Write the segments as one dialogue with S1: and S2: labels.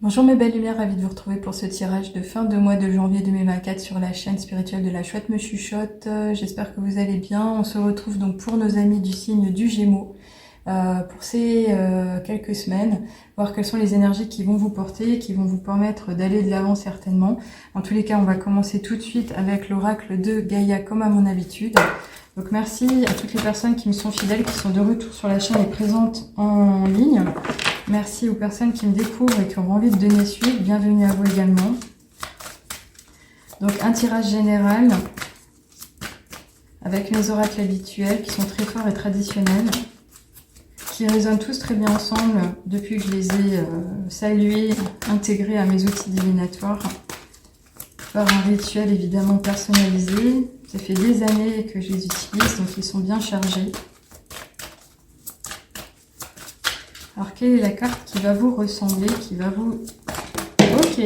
S1: Bonjour mes belles lumières, ravie de vous retrouver pour ce tirage de fin de mois de janvier 2024 sur la chaîne spirituelle de la Chouette me chuchote. J'espère que vous allez bien. On se retrouve donc pour nos amis du signe du Gémeaux pour ces quelques semaines, voir quelles sont les énergies qui vont vous porter, qui vont vous permettre d'aller de l'avant certainement. En tous les cas, on va commencer tout de suite avec l'oracle de Gaïa comme à mon habitude. Donc merci à toutes les personnes qui me sont fidèles, qui sont de retour sur la chaîne et présentes en ligne. Merci aux personnes qui me découvrent et qui ont envie de donner suite. Bienvenue à vous également. Donc un tirage général avec mes oracles habituels qui sont très forts et traditionnels, qui résonnent tous très bien ensemble depuis que je les ai salués, intégrés à mes outils divinatoires par un rituel évidemment personnalisé. Ça fait des années que je les utilise, donc ils sont bien chargés. Alors, quelle est la carte qui va vous ressembler, qui va vous... Ok,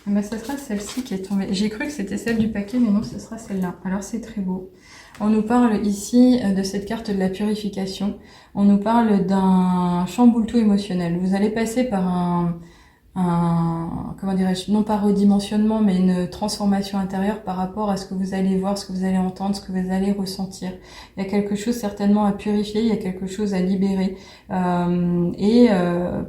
S1: ben, ça sera celle-ci qui est tombée. J'ai cru que c'était celle du paquet, mais non, ce sera celle-là. Alors, c'est très beau. On nous parle ici de cette carte de la purification. On nous parle d'un chamboule-tout émotionnel. Vous allez passer par comment dirais-je, non pas redimensionnement, mais une transformation intérieure par rapport à ce que vous allez voir, ce que vous allez entendre, ce que vous allez ressentir. Il y a quelque chose certainement à purifier, il y a quelque chose à libérer.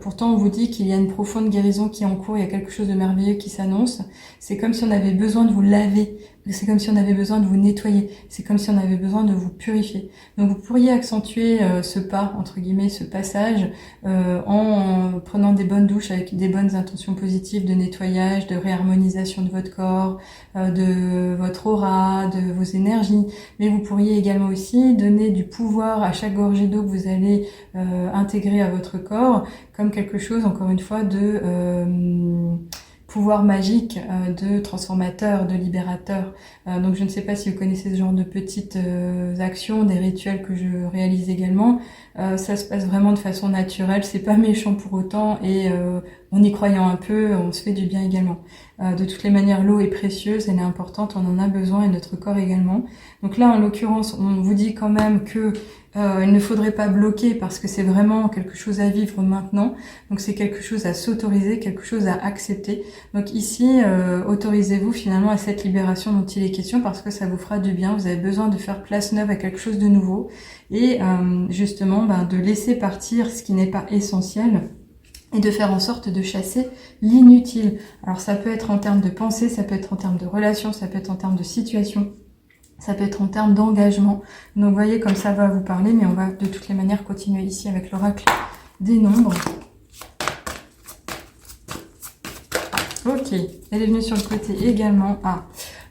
S1: Pourtant, on vous dit qu'il y a une profonde guérison qui est en cours, il y a quelque chose de merveilleux qui s'annonce. C'est comme si on avait besoin de vous laver. C'est comme si on avait besoin de vous nettoyer, c'est comme si on avait besoin de vous purifier. Donc vous pourriez accentuer ce pas, entre guillemets, ce passage, en prenant des bonnes douches avec des bonnes intentions positives de nettoyage, de réharmonisation de votre corps, de votre aura, de vos énergies. Mais vous pourriez également aussi donner du pouvoir à chaque gorgée d'eau que vous allez intégrer à votre corps, comme quelque chose, encore une fois, de... pouvoir magique, de transformateur, de libérateur. Donc je ne sais pas si vous connaissez ce genre de petites actions, des rituels que je réalise également. Ça se passe vraiment de façon naturelle, c'est pas méchant pour autant et en y croyant un peu, on se fait du bien également. De toutes les manières, l'eau est précieuse, elle est importante, on en a besoin et notre corps également. Donc là, en l'occurrence, on vous dit quand même que il ne faudrait pas bloquer parce que c'est vraiment quelque chose à vivre maintenant. Donc c'est quelque chose à s'autoriser, quelque chose à accepter. Donc ici, autorisez-vous finalement à cette libération dont il est question parce que ça vous fera du bien. Vous avez besoin de faire place neuve à quelque chose de nouveau et justement de laisser partir ce qui n'est pas essentiel et de faire en sorte de chasser l'inutile. Alors ça peut être en termes de pensée, ça peut être en termes de relations, ça peut être en termes de situation. Ça peut être en termes d'engagement. Donc vous voyez comme ça va vous parler, mais on va de toutes les manières continuer ici avec l'oracle des nombres. Ok, elle est venue sur le côté également. Ah,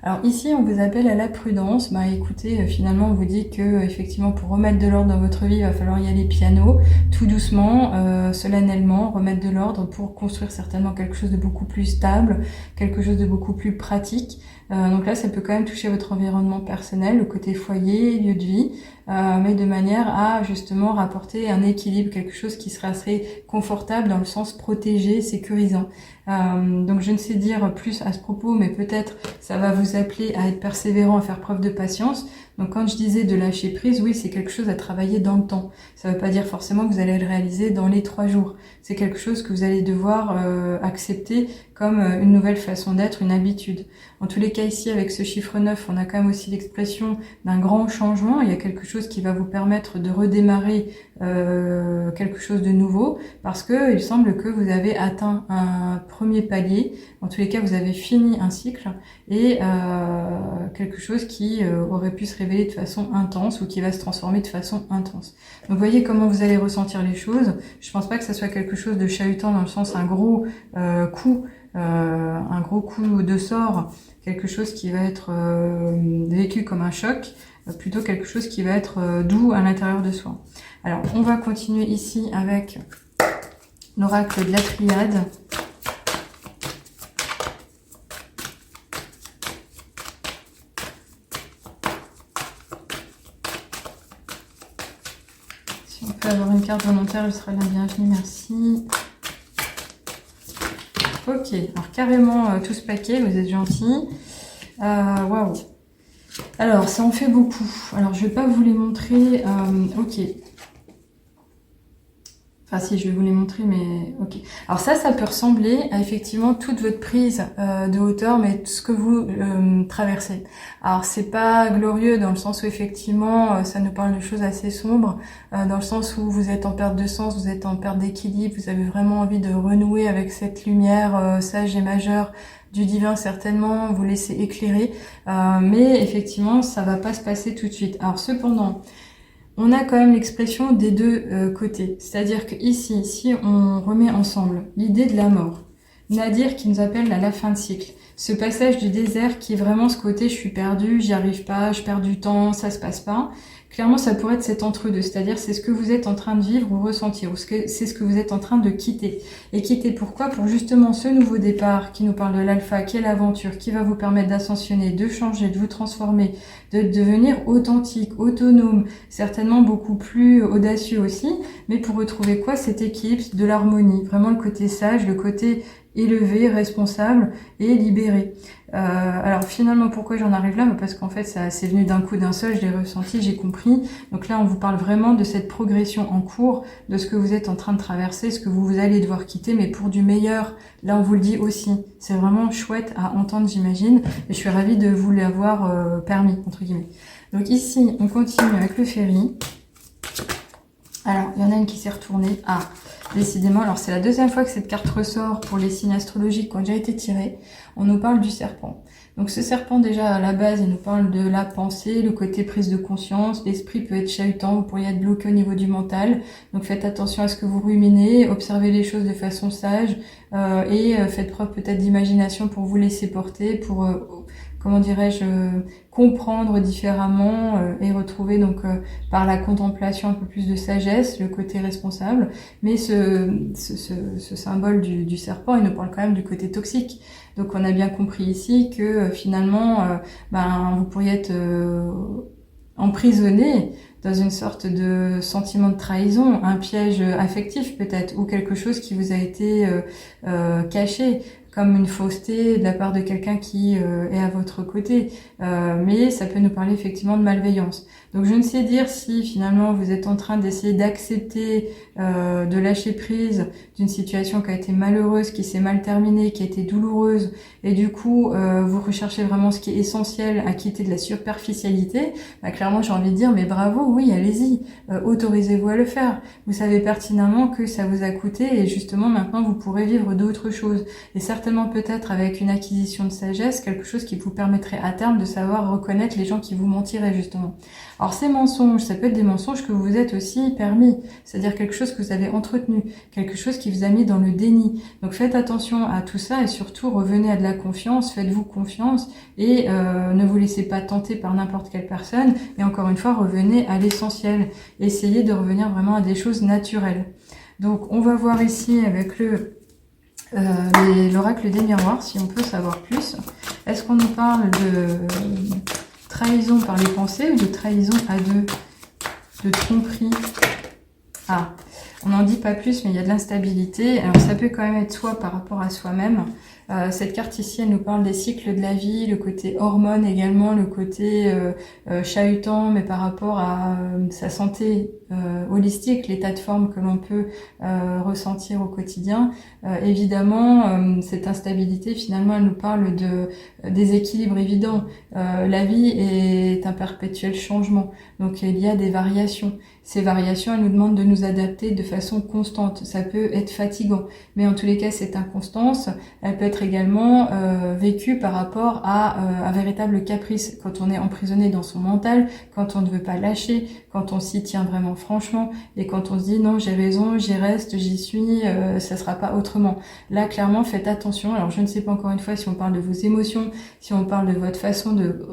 S1: alors ici on vous appelle à la prudence. Bah écoutez, finalement on vous dit que effectivement pour remettre de l'ordre dans votre vie, il va falloir y aller piano, tout doucement, solennellement, remettre de l'ordre pour construire certainement quelque chose de beaucoup plus stable, quelque chose de beaucoup plus pratique. Donc là, ça peut quand même toucher votre environnement personnel, le côté foyer, lieu de vie, mais de manière à justement rapporter un équilibre, quelque chose qui sera assez confortable dans le sens protégé, sécurisant. Donc je ne sais dire plus à ce propos, mais peut-être ça va vous appeler à être persévérant, à faire preuve de patience. Donc quand je disais de lâcher prise, oui, c'est quelque chose à travailler dans le temps. Ça ne veut pas dire forcément que vous allez le réaliser dans les 3 jours. C'est quelque chose que vous allez devoir accepter comme une nouvelle façon d'être, une habitude. En tous les cas, ici, avec ce chiffre 9, on a quand même aussi l'expression d'un grand changement. Il y a quelque chose qui va vous permettre de redémarrer quelque chose de nouveau, parce que il semble que vous avez atteint un premier palier. En tous les cas, vous avez fini un cycle et quelque chose qui aurait pu se révéler de façon intense ou qui va se transformer de façon intense. Donc, vous voyez comment vous allez ressentir les choses. Je pense pas que ça soit quelque chose de chahutant dans le sens un gros coup de sort, quelque chose qui va être vécu comme un choc, plutôt quelque chose qui va être doux à l'intérieur de soi. Alors, on va continuer ici avec l'oracle de la triade. Si on peut avoir une carte volontaire, je serai la bienvenue, merci. Ok, alors carrément tout ce paquet, vous êtes gentils. Waouh. Alors, ça en fait beaucoup. Alors, je ne vais pas vous les montrer. Ok. Enfin si, je vais vous les montrer, mais ok. Alors ça peut ressembler à effectivement toute votre prise de hauteur, mais tout ce que vous traversez. Alors c'est pas glorieux dans le sens où effectivement ça nous parle de choses assez sombres, dans le sens où vous êtes en perte de sens, vous êtes en perte d'équilibre, vous avez vraiment envie de renouer avec cette lumière sage et majeure du divin certainement, vous laisser éclairer, mais effectivement ça va pas se passer tout de suite. Alors cependant, on a quand même l'expression des deux côtés. C'est-à-dire que ici, si on remet ensemble l'idée de la mort, Nadir qui nous appelle à la fin de cycle, ce passage du désert qui est vraiment ce côté je suis perdu, j'y arrive pas, je perds du temps, ça se passe pas. Clairement, ça pourrait être cet entre-deux, c'est-à-dire c'est ce que vous êtes en train de vivre ou ressentir, ou c'est ce que vous êtes en train de quitter. Et quitter pourquoi? Pour justement ce nouveau départ qui nous parle de l'alpha, qui est l'aventure, qui va vous permettre d'ascensionner, de changer, de vous transformer, de devenir authentique, autonome, certainement beaucoup plus audacieux aussi, mais pour retrouver quoi? Cet équilibre, de l'harmonie, vraiment le côté sage, le côté élevé, responsable et libéré. Alors finalement, pourquoi j'en arrive là? Parce qu'en fait, ça c'est venu d'un coup d'un seul, je l'ai ressenti, j'ai compris. Donc là, on vous parle vraiment de cette progression en cours, de ce que vous êtes en train de traverser, ce que vous allez devoir quitter, mais pour du meilleur. Là, on vous le dit aussi. C'est vraiment chouette à entendre, j'imagine. Et je suis ravie de vous l'avoir permis, entre guillemets. Donc ici, on continue avec le ferry. Alors, il y en a une qui s'est retournée. Ah, décidément, alors c'est la deuxième fois que cette carte ressort pour les signes astrologiques qui ont déjà été tirés. On nous parle du serpent. Donc ce serpent, déjà, à la base, il nous parle de la pensée, le côté prise de conscience. L'esprit peut être chahutant, vous pourriez être bloqué au niveau du mental. Donc faites attention à ce que vous ruminez, observez les choses de façon sage et faites preuve peut-être d'imagination pour vous laisser porter, pour... comment dirais-je, comprendre différemment et retrouver donc par la contemplation un peu plus de sagesse, le côté responsable. Mais ce symbole du serpent, il nous parle quand même du côté toxique. Donc on a bien compris ici que finalement, vous pourriez être emprisonné dans une sorte de sentiment de trahison, un piège affectif peut-être, ou quelque chose qui vous a été caché, comme une fausseté de la part de quelqu'un qui est à votre côté. Mais ça peut nous parler effectivement de malveillance. Donc je ne sais dire si finalement vous êtes en train d'essayer d'accepter, de lâcher prise d'une situation qui a été malheureuse, qui s'est mal terminée, qui a été douloureuse, et du coup vous recherchez vraiment ce qui est essentiel, à quitter de la superficialité. Clairement j'ai envie de dire mais bravo, oui allez-y, autorisez-vous à le faire. Vous savez pertinemment que ça vous a coûté et justement maintenant vous pourrez vivre d'autres choses. Et certainement peut-être avec une acquisition de sagesse, quelque chose qui vous permettrait à terme de savoir reconnaître les gens qui vous mentiraient justement. Alors ces mensonges, ça peut être des mensonges que vous vous êtes aussi permis, c'est-à-dire quelque chose que vous avez entretenu, quelque chose qui vous a mis dans le déni. Donc faites attention à tout ça et surtout revenez à de la confiance, faites-vous confiance et ne vous laissez pas tenter par n'importe quelle personne. Et encore une fois, revenez à l'essentiel. Essayez de revenir vraiment à des choses naturelles. Donc on va voir ici avec l'oracle des miroirs, si on peut savoir plus. Est-ce qu'on nous parle de trahison par les pensées ou de trahison à deux, de tromperie? Ah, on n'en dit pas plus, mais il y a de l'instabilité. Alors ça peut quand même être soit par rapport à soi-même. Cette carte ici, elle nous parle des cycles de la vie, le côté hormones également, le côté chahutant, mais par rapport à sa santé holistique, l'état de forme que l'on peut ressentir au quotidien. Évidemment, cette instabilité, finalement, elle nous parle de déséquilibre évident. La vie est un perpétuel changement, donc il y a des variations. Ces variations, elles nous demandent de nous adapter de façon constante. Ça peut être fatigant, mais en tous les cas, cette inconstance, elle peut être également vécue par rapport à un véritable caprice. Quand on est emprisonné dans son mental, quand on ne veut pas lâcher, quand on s'y tient vraiment franchement, et quand on se dit non, j'ai raison, j'y reste, j'y suis, ça sera pas autrement. Là, clairement, faites attention. Alors, je ne sais pas encore une fois si on parle de vos émotions, si on parle de votre façon de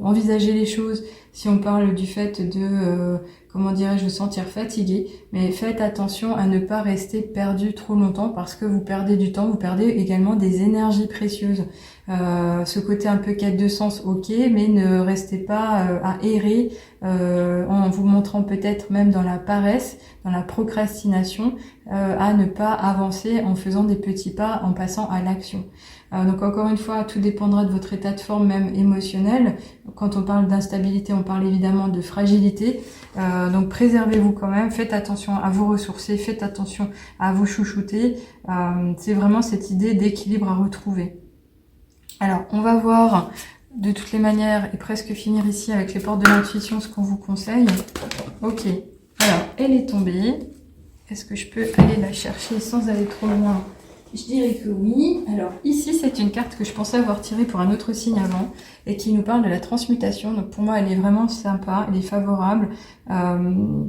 S1: envisager les choses, si on parle du fait de comment dirais-je, vous sentir fatigué, mais faites attention à ne pas rester perdu trop longtemps parce que vous perdez du temps, vous perdez également des énergies précieuses. Ce côté un peu quête de sens, ok, mais ne restez pas à errer en vous montrant peut-être même dans la paresse, dans la procrastination, à ne pas avancer en faisant des petits pas, en passant à l'action. Donc encore une fois, tout dépendra de votre état de forme même émotionnel. Quand on parle d'instabilité, on parle évidemment de fragilité. Donc préservez-vous quand même, faites attention à vous ressourcer, faites attention à vous chouchouter. C'est vraiment cette idée d'équilibre à retrouver. Alors, on va voir de toutes les manières et presque finir ici avec les portes de l'intuition ce qu'on vous conseille. Ok, alors elle est tombée. Est-ce que je peux aller la chercher sans aller trop loin? Je dirais que oui. Alors ici, c'est une carte que je pensais avoir tirée pour un autre signe avant et qui nous parle de la transmutation. Donc pour moi, elle est vraiment sympa, elle est favorable.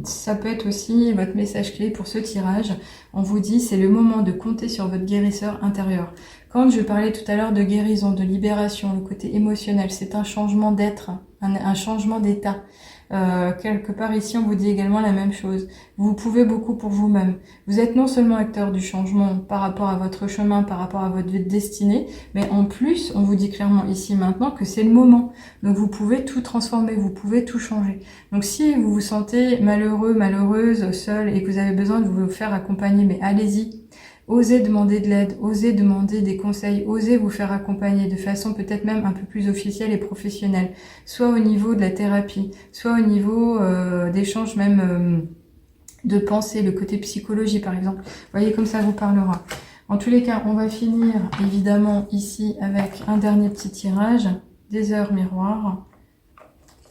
S1: Ça peut être aussi votre message clé pour ce tirage. On vous dit, c'est le moment de compter sur votre guérisseur intérieur. Quand je parlais tout à l'heure de guérison, de libération, le côté émotionnel, c'est un changement d'être, un changement d'état. Quelque part ici, on vous dit également la même chose. Vous pouvez beaucoup pour vous-même. Vous êtes non seulement acteur du changement par rapport à votre chemin, par rapport à votre destinée, mais en plus, on vous dit clairement ici maintenant que c'est le moment. Donc vous pouvez tout transformer, vous pouvez tout changer. Donc si vous vous sentez malheureux, malheureuse, seul et que vous avez besoin de vous faire accompagner, mais allez-y. Osez demander de l'aide, osez demander des conseils, osez vous faire accompagner de façon peut-être même un peu plus officielle et professionnelle, soit au niveau de la thérapie, soit au niveau d'échanges même de pensée, le côté psychologie par exemple. Vous voyez, comme ça vous parlera. En tous les cas, on va finir évidemment ici avec un dernier petit tirage, des heures miroirs.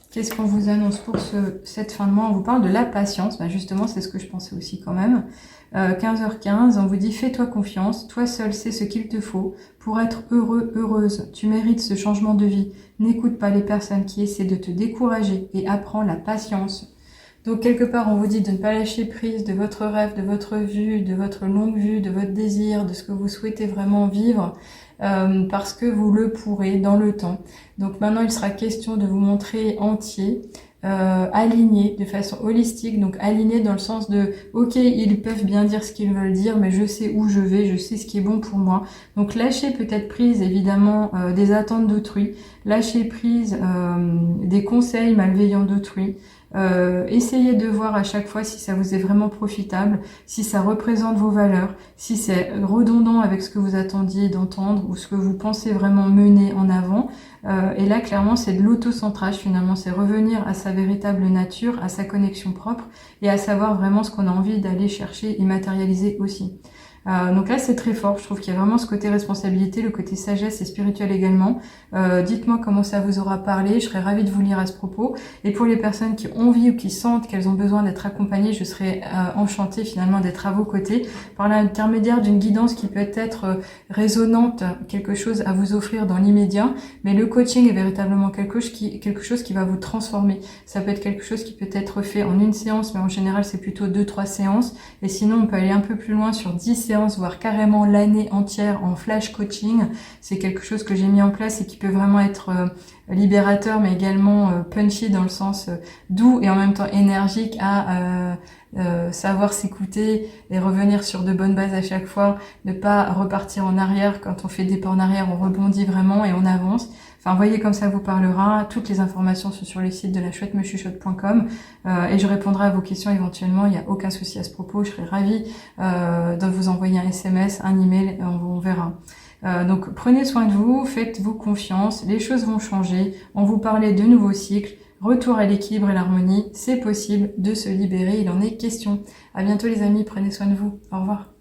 S1: Qu'est-ce qu'on vous annonce pour cette fin de mois? On vous parle de la patience, bah justement c'est ce que je pensais aussi quand même. 15h15, on vous dit fais-toi confiance, toi seul sais ce qu'il te faut pour être heureux, heureuse. Tu mérites ce changement de vie. N'écoute pas les personnes qui essaient de te décourager et apprends la patience. Donc quelque part on vous dit de ne pas lâcher prise de votre rêve, de votre vue, de votre longue vue, de votre désir, de ce que vous souhaitez vraiment vivre. Parce que vous le pourrez dans le temps. Donc maintenant il sera question de vous montrer entier, aligné de façon holistique, donc aligné dans le sens de ok, ils peuvent bien dire ce qu'ils veulent dire, mais je sais où je vais, je sais ce qui est bon pour moi. Donc lâchez peut-être prise évidemment des attentes d'autrui, lâchez prise des conseils malveillants d'autrui. Essayez de voir à chaque fois si ça vous est vraiment profitable, si ça représente vos valeurs, si c'est redondant avec ce que vous attendiez d'entendre ou ce que vous pensez vraiment mener en avant. Et là, clairement, c'est de l'autocentrage finalement, c'est revenir à sa véritable nature, à sa connexion propre et à savoir vraiment ce qu'on a envie d'aller chercher et matérialiser aussi. Donc là, c'est très fort. Je trouve qu'il y a vraiment ce côté responsabilité, le côté sagesse et spirituel également. Dites-moi comment ça vous aura parlé. Je serais ravie de vous lire à ce propos. Et pour les personnes qui ont envie ou qui sentent qu'elles ont besoin d'être accompagnées, je serais enchantée finalement d'être à vos côtés par l'intermédiaire d'une guidance qui peut être résonante, quelque chose à vous offrir dans l'immédiat. Mais le coaching est véritablement quelque chose qui va vous transformer. Ça peut être quelque chose qui peut être fait en une séance, mais en général, c'est plutôt 2-3 séances. Et sinon, on peut aller un peu plus loin sur 10 séances, voire carrément l'année entière en flash coaching. C'est quelque chose que j'ai mis en place et qui peut vraiment être libérateur, mais également punchy dans le sens doux et en même temps énergique à savoir s'écouter et revenir sur de bonnes bases à chaque fois, ne pas repartir en arrière. Quand on fait des pas en arrière, on rebondit vraiment et on avance. Enfin, voyez comme ça vous parlera. Toutes les informations sont sur le site de lachouettemechuchote.com et je répondrai à vos questions éventuellement. Il n'y a aucun souci à ce propos. Je serai ravie de vous envoyer un SMS, un email, on verra. Donc prenez soin de vous, faites-vous confiance, les choses vont changer. On vous parlait de nouveaux cycles, retour à l'équilibre et l'harmonie. C'est possible de se libérer, il en est question. À bientôt les amis, prenez soin de vous. Au revoir.